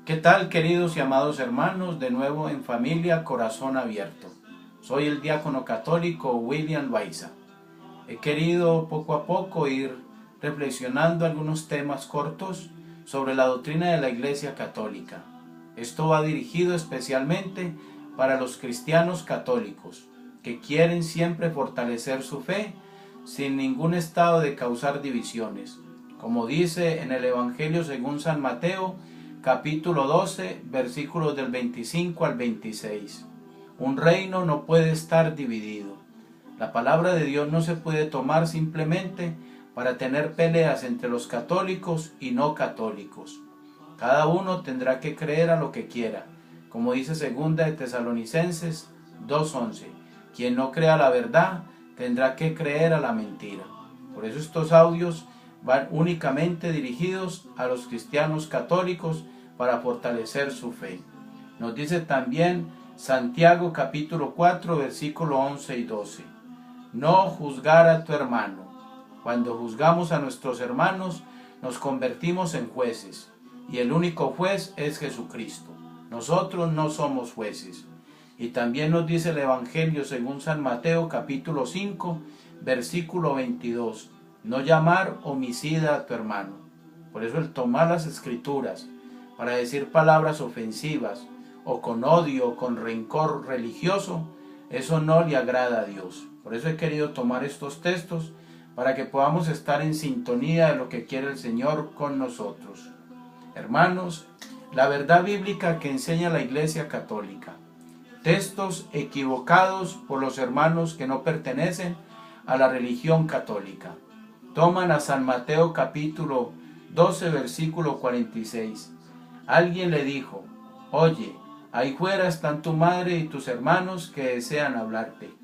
¿Qué tal, queridos y amados hermanos? De nuevo en familia Corazón Abierto. Soy el diácono católico William Baiza. He querido poco a poco ir reflexionando algunos temas cortos sobre la doctrina de la Iglesia Católica. Esto va dirigido especialmente para los cristianos católicos que quieren siempre fortalecer su fe sin ningún estado de causar divisiones. Como dice en el Evangelio según San Mateo, capítulo 12, versículos del 25 al 26. Un reino no puede estar dividido. La palabra de Dios no se puede tomar simplemente para tener peleas entre los católicos y no católicos. Cada uno tendrá que creer a lo que quiera, como dice segunda de Tesalonicenses 2:11. Quien no crea la verdad tendrá que creer a la mentira. Por eso estos audios van únicamente dirigidos a los cristianos católicos para fortalecer su fe. Nos dice también Santiago capítulo 4 versículo 11 y 12. No juzgar a tu hermano. Cuando juzgamos a nuestros hermanos nos convertimos en jueces y el único juez es Jesucristo. Nosotros no somos jueces. Y también nos dice el Evangelio según San Mateo capítulo 5 versículo 22. No llamar homicida a tu hermano. Por eso el tomar las escrituras para decir palabras ofensivas o con odio o con rencor religioso, eso no le agrada a Dios. Por eso he querido tomar estos textos para que podamos estar en sintonía de lo que quiere el Señor con nosotros. Hermanos, la verdad bíblica que enseña la Iglesia Católica. Textos equivocados por los hermanos que no pertenecen a la religión católica. Toman a San Mateo capítulo 12 versículo 46. Alguien le dijo: oye, ahí fuera están tu madre y tus hermanos que desean hablarte.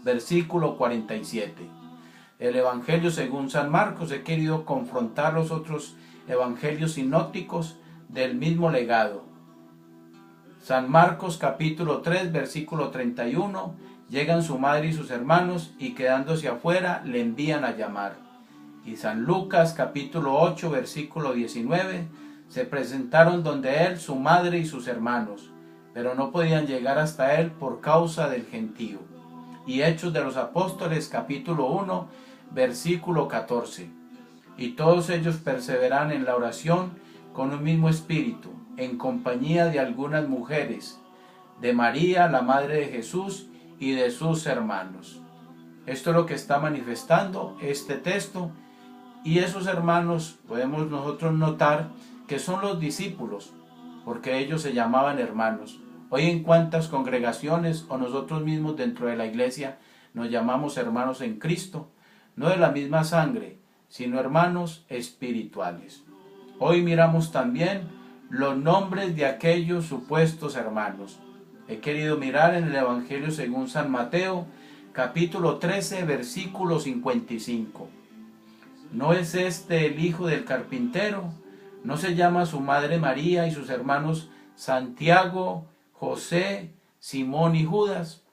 Versículo 47. El Evangelio según San Marcos. He querido confrontar los otros evangelios sinópticos del mismo legado. San Marcos capítulo 3 versículo 31. Llegan su madre y sus hermanos y quedándose afuera le envían a llamar. Y San Lucas capítulo 8 versículo 19. Se presentaron donde él su madre y sus hermanos, pero no podían llegar hasta él por causa del gentío. Y Hechos de los Apóstoles capítulo 1 versículo 14. Y todos ellos perseveran en la oración con un mismo espíritu, en compañía de algunas mujeres, de María, la madre de Jesús, y de sus hermanos. Esto es lo que está manifestando este texto, y esos hermanos podemos nosotros notar que son los discípulos, porque ellos se llamaban hermanos. Hoy en cuántas congregaciones o nosotros mismos dentro de la iglesia nos llamamos hermanos en Cristo, no de la misma sangre, sino hermanos espirituales. Hoy miramos también los nombres de aquellos supuestos hermanos. He querido mirar en el Evangelio según San Mateo, capítulo 13, versículo 55. ¿No es este el hijo del carpintero? ¿No se llama su madre María y sus hermanos Santiago, José, Simón y Judas?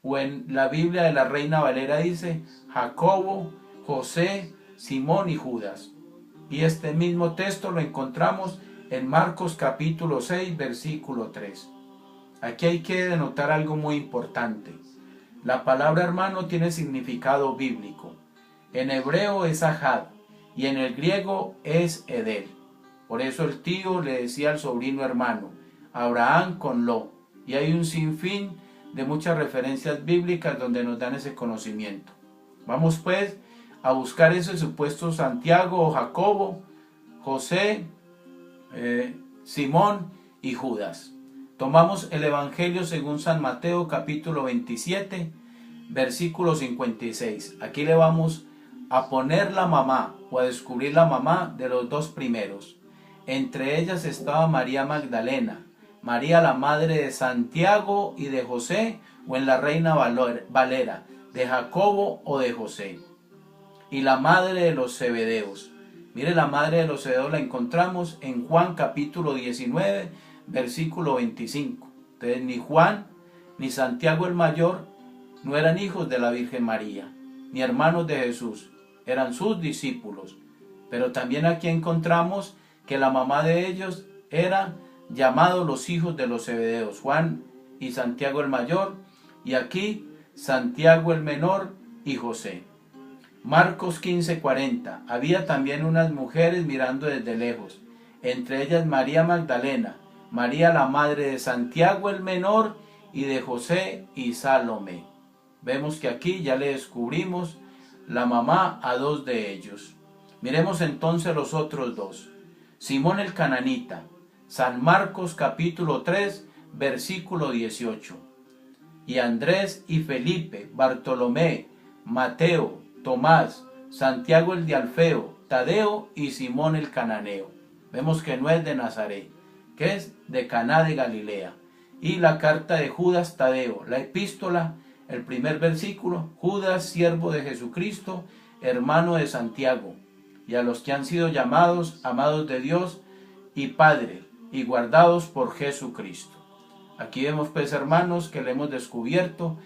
O en la Biblia de la Reina Valera dice Jacobo, José, Simón y Judas. Y este mismo texto lo encontramos en Marcos capítulo 6 versículo 3. Aquí hay que denotar algo muy importante. La palabra hermano tiene significado bíblico. En hebreo es ahad y en el griego es edel. Por eso el tío le decía al sobrino hermano, Abraham con Lot. Y hay un sinfín de muchas referencias bíblicas donde nos dan ese conocimiento. Vamos pues a buscar ese supuesto Santiago o Jacobo, José, Simón y Judas. Tomamos el Evangelio según San Mateo capítulo 27, versículo 56. Aquí le vamos a poner la mamá o a descubrir la mamá de los dos primeros. Entre ellas estaba María Magdalena, María la madre de Santiago y de José, o en la Reina Valera, de Jacobo o de José, y la madre de los Zebedeos. Mire, la madre de los Zebedeos la encontramos en Juan capítulo 19, versículo 25. Entonces ni Juan ni Santiago el mayor no eran hijos de la Virgen María, ni hermanos de Jesús, eran sus discípulos. Pero también aquí encontramos que la mamá de ellos era llamados los hijos de los Zebedeos, Juan y Santiago el mayor, y aquí Santiago el menor y José. Marcos 15:40. Había también unas mujeres mirando desde lejos, entre ellas María Magdalena, María la madre de Santiago el menor y de José y Salomé. Vemos que aquí ya le descubrimos la mamá a dos de ellos. Miremos entonces los otros dos. Simón el cananita, San Marcos capítulo 3, versículo 18. Y Andrés y Felipe, Bartolomé, Mateo, Tomás, Santiago el de Alfeo, Tadeo y Simón el cananeo. Vemos que no es de Nazaret, que es de Caná de Galilea. Y la carta de Judas Tadeo, la epístola, el primer versículo, Judas, siervo de Jesucristo, hermano de Santiago, y a los que han sido llamados, amados de Dios y Padre, y guardados por Jesucristo. Aquí vemos pues, hermanos, que le hemos descubierto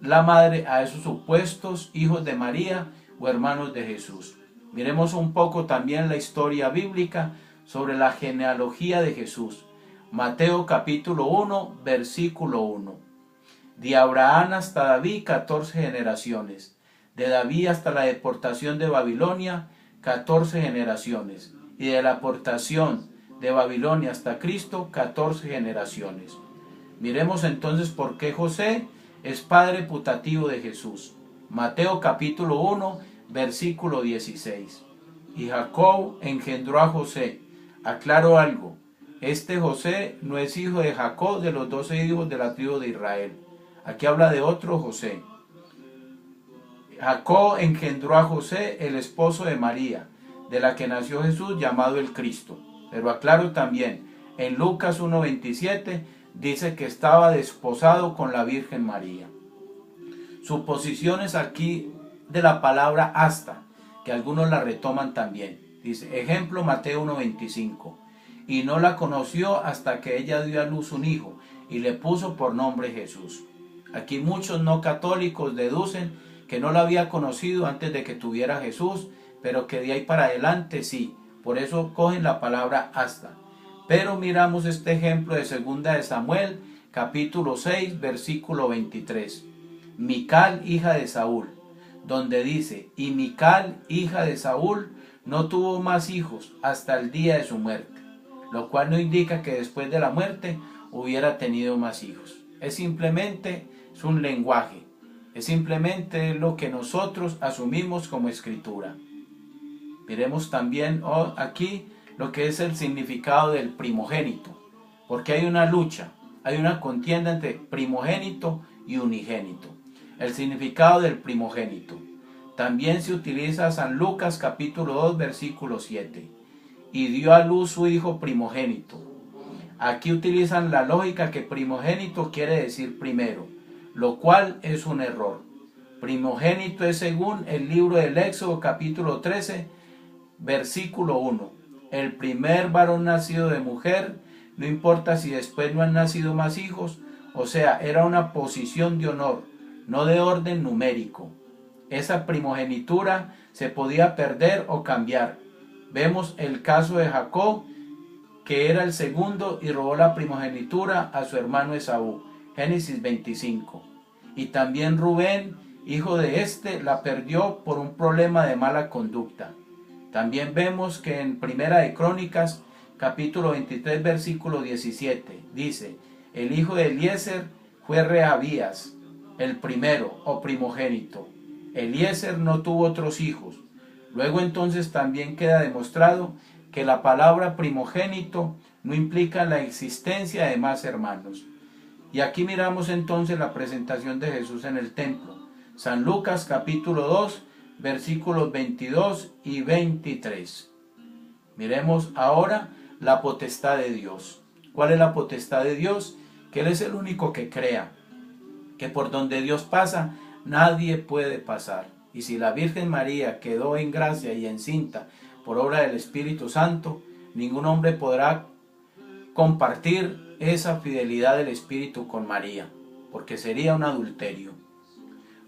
la madre a esos supuestos hijos de María o hermanos de Jesús. Miremos un poco también la historia bíblica sobre la genealogía de Jesús. Mateo capítulo 1, versículo 1. De Abraham hasta David, 14 generaciones. De David hasta la deportación de Babilonia, 14 generaciones. Y de la aportación de Babilonia hasta Cristo, 14 generaciones. Miremos entonces por qué José es padre putativo de Jesús. Mateo capítulo 1, versículo 16. Y Jacob engendró a José. Aclaro algo, este José no es hijo de Jacob, de los 12 hijos de la tribu de Israel. Aquí habla de otro José. Jacob engendró a José, el esposo de María, de la que nació Jesús, llamado el Cristo. Pero aclaro también, en Lucas 1:27 dice que estaba desposado con la Virgen María. Suposiciones aquí de la palabra hasta, que algunos la retoman también. Dice, ejemplo, Mateo 1:25. Y no la conoció hasta que ella dio a luz un hijo y le puso por nombre Jesús. Aquí muchos no católicos deducen que no la había conocido antes de que tuviera Jesús, pero que de ahí para adelante sí. Por eso cogen la palabra hasta. Pero miramos este ejemplo de 2 de Samuel, capítulo 6, versículo 23. Mical, hija de Saúl, donde dice, y Mical, hija de Saúl, no tuvo más hijos hasta el día de su muerte, lo cual no indica que después de la muerte hubiera tenido más hijos. Es un lenguaje, es simplemente lo que nosotros asumimos como escritura. Miremos también aquí lo que es el significado del primogénito, porque hay una lucha, hay una contienda entre primogénito y unigénito. El significado del primogénito. También se utiliza San Lucas capítulo 2 versículo 7. Y dio a luz su hijo primogénito. Aquí utilizan la lógica que primogénito quiere decir primero, lo cual es un error. Primogénito es según el libro del Éxodo capítulo 13 versículo 1. El primer varón nacido de mujer, no importa si después no han nacido más hijos, o sea, era una posición de honor, no de orden numérico. Esa primogenitura se podía perder o cambiar. Vemos el caso de Jacob, que era el segundo y robó la primogenitura a su hermano Esaú, Génesis 25. Y también Rubén, hijo de este, la perdió por un problema de mala conducta. También vemos que en Primera de Crónicas, capítulo 23, versículo 17, dice, el hijo de Eliezer fue Rehabías, el primero o primogénito. Eliezer no tuvo otros hijos. Luego entonces también queda demostrado que la palabra primogénito no implica la existencia de más hermanos. Y aquí miramos entonces la presentación de Jesús en el templo. San Lucas capítulo 2, versículos 22 y 23. Miremos ahora la potestad de Dios. ¿Cuál es la potestad de Dios? Que Él es el único que crea, que por donde Dios pasa, nadie puede pasar. Y si la Virgen María quedó en gracia y encinta por obra del Espíritu Santo, ningún hombre podrá compartir esa fidelidad del Espíritu con María, porque sería un adulterio.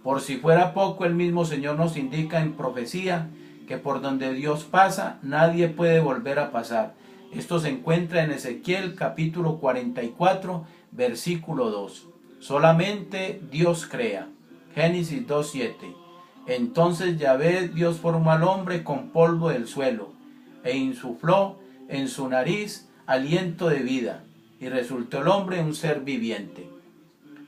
Por si fuera poco, el mismo Señor nos indica en profecía que por donde Dios pasa, nadie puede volver a pasar, Esto se encuentra en Ezequiel capítulo 44, versículo 2. Solamente Dios crea. Génesis 2:7. Entonces Yahvé Dios formó al hombre con polvo del suelo, e insufló en su nariz aliento de vida, y resultó el hombre un ser viviente.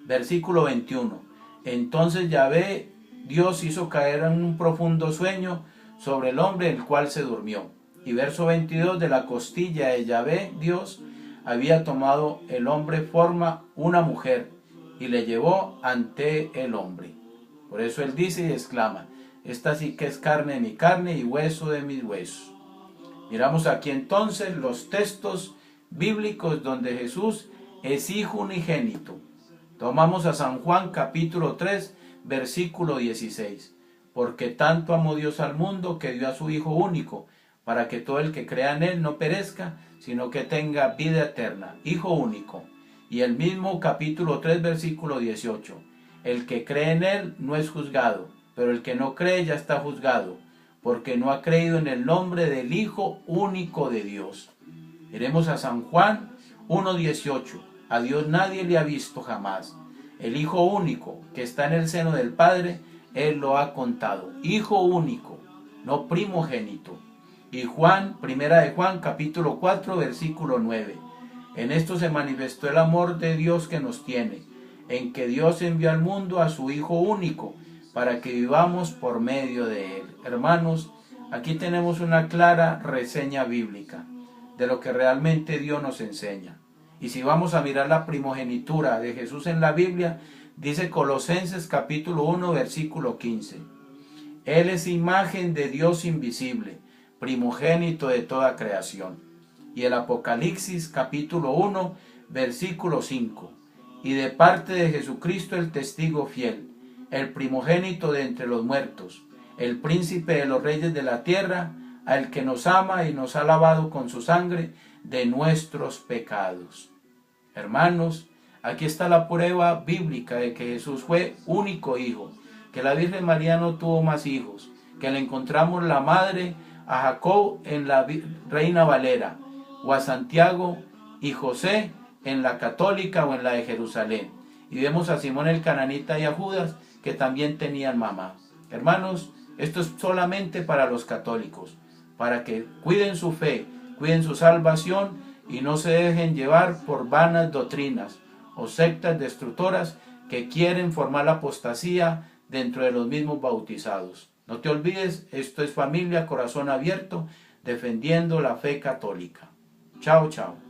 Versículo 21. Entonces Yahvé Dios hizo caer en un profundo sueño sobre el hombre, el cual se durmió. Y verso 22, de la costilla de Yahvé Dios había tomado el hombre forma una mujer, y le llevó ante el hombre. Por eso él dice y exclama: esta sí que es carne de mi carne y hueso de mis huesos. Miramos aquí entonces los textos bíblicos donde Jesús es hijo unigénito. Tomamos a San Juan capítulo 3, versículo 16. Porque tanto amó Dios al mundo que dio a su Hijo único, para que todo el que crea en él no perezca, sino que tenga vida eterna. Hijo único. Y el mismo capítulo 3, versículo 18. El que cree en él no es juzgado, pero el que no cree ya está juzgado, porque no ha creído en el nombre del Hijo único de Dios. Iremos a San Juan 1:18. A Dios nadie le ha visto jamás. El Hijo único que está en el seno del Padre, Él lo ha contado. Hijo único, no primogénito. Y primera de Juan capítulo 4, versículo 9. En esto se manifestó el amor de Dios que nos tiene, en que Dios envió al mundo a su Hijo único, para que vivamos por medio de Él. Hermanos, aquí tenemos una clara reseña bíblica de lo que realmente Dios nos enseña. Y si vamos a mirar la primogenitura de Jesús en la Biblia, dice Colosenses capítulo 1, versículo 15. Él es imagen de Dios invisible, primogénito de toda creación. Y el Apocalipsis capítulo 1, versículo 5. Y de parte de Jesucristo el testigo fiel, el primogénito de entre los muertos, el príncipe de los reyes de la tierra, al que nos ama y nos ha lavado con su sangre de nuestros pecados. Hermanos, aquí está la prueba bíblica de que Jesús fue único hijo, que la Virgen María no tuvo más hijos, que le encontramos la madre a Jacob en la Reina Valera, o a Santiago y José en la católica o en la de Jerusalén. Y vemos a Simón el cananita y a Judas, que también tenían mamá. Hermanos, esto es solamente para los católicos, para que cuiden su fe, cuiden su salvación y no se dejen llevar por vanas doctrinas o sectas destructoras que quieren formar la apostasía dentro de los mismos bautizados. No te olvides, esto es Familia Corazón Abierto, defendiendo la fe católica. Chao, chao.